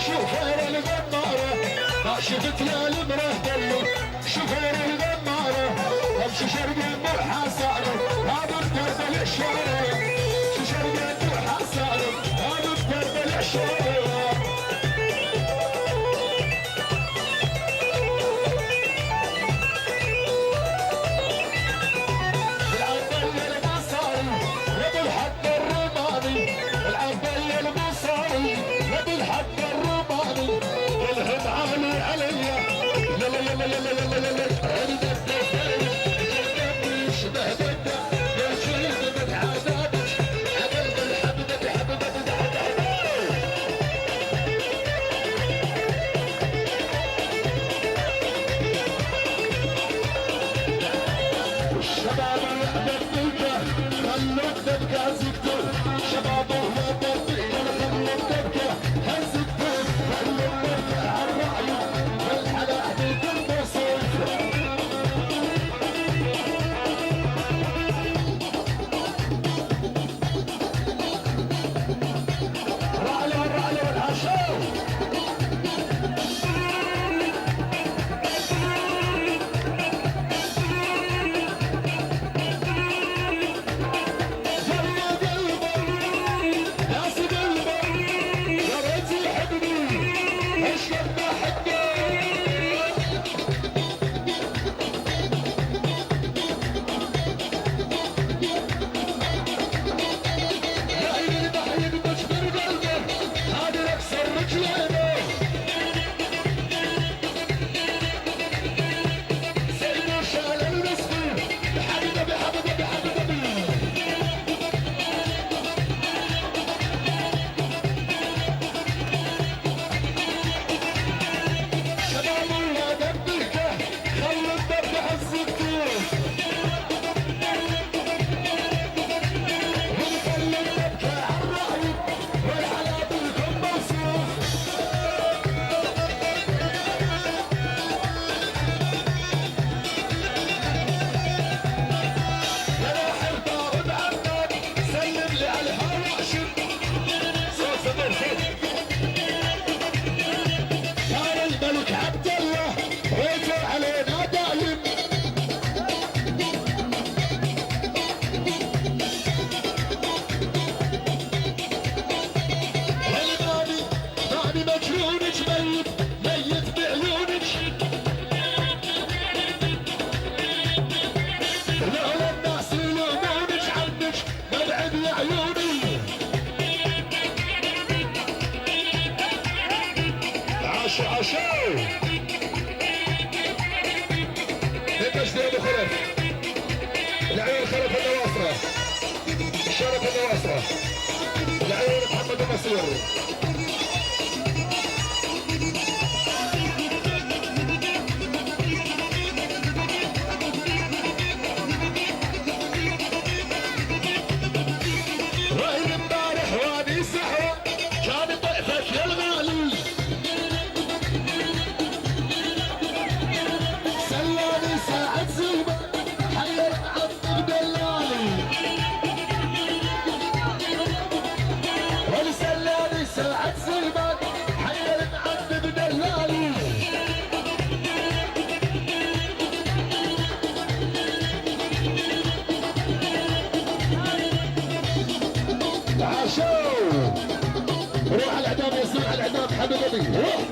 شوفير الغمارة ما شفت يا المرهدلة شوفير الغمارة امشي شرق المرحى صارت هذا بدرب العشارة شو شرق المرحى صارت هذا بدرب العشارة العيون محمد النصير رايد امبارح وادي سحرة كان ضيفك يا الغالي سلاني ساعة زيبة حير عبد دلالي سلاني ساعة زيبة حير عبد دلالي عاشو روح على الاعدام ياسين على الاعدام حبيبي روح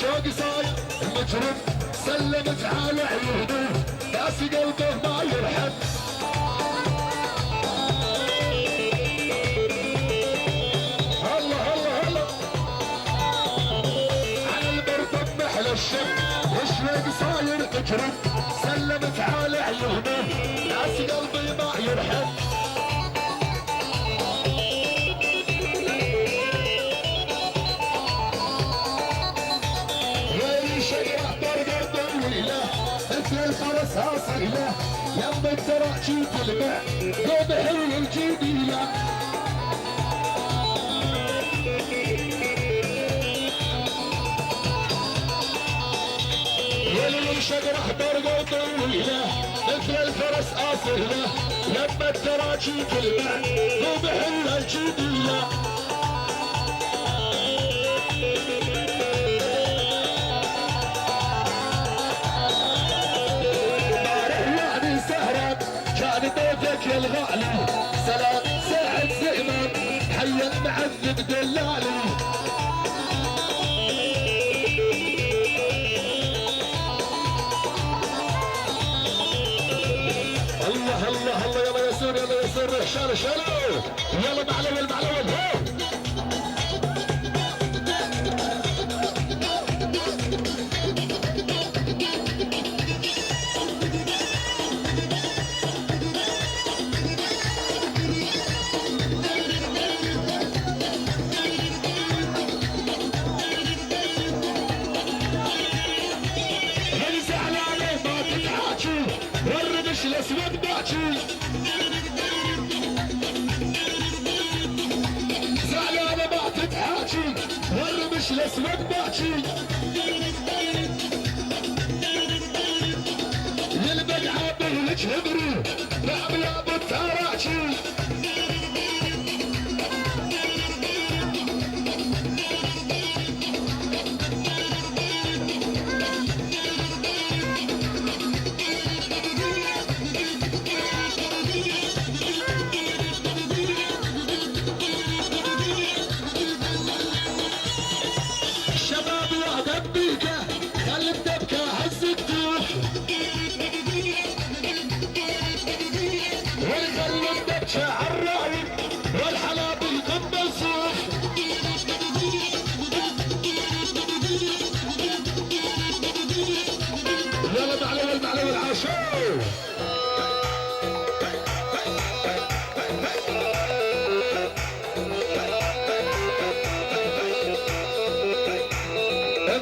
شوقي صاير مجرم سلمت على عيونه ناس قلبه ما يرحم الله الله تشرب سلمت على عيونه ناس قلبي ما يرحم غير شجرة طرقة طويلة مثل الفرس اصيلة يم التراجي تلمع ذوب حلو الجميلة شجرة طرقة طويلة مثل الفرس اصيلة لما التراجي تلمع ذوب حلو الجميلة ضيفك يا الغالي سلام سعد زئمان حي المعذب دلالي الله الله الله يلا يسر يلا يسر شالوا شالوا يلا معلول معلول الاسود باكي زعلانه ما تتحاكي والرمش الاسود باكي للبقعه بهلك هبري نعم يا ابو التراكي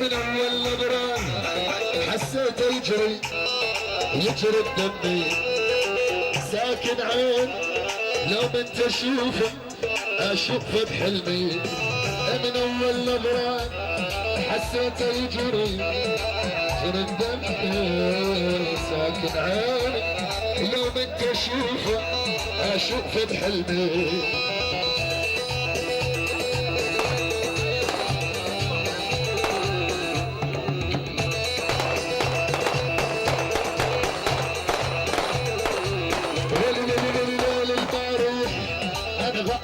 من اول نظرة حسيت يجري بدمي ساكن عين لو بنت اشوفه بحلمي من اول نظرة حسيت يجري بدمي ساكن عين لو بنت اشوفه بحلمي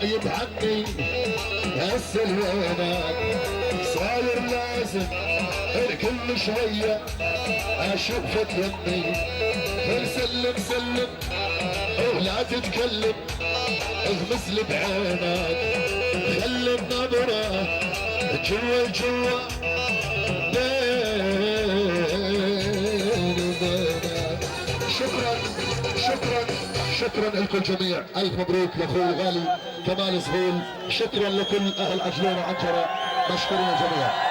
غايب عني هالسلوانات صاير لازم كل شوية اشوفك يمي سلم سلم ولا تتكلم اغمس لي بعينك خلي النظرة جوا جوا شكرا لكم جميع الف مبروك لاخوي الغالي كمال سهول شكرا لكل اهل عجلون وعنجره مشكورين جميعا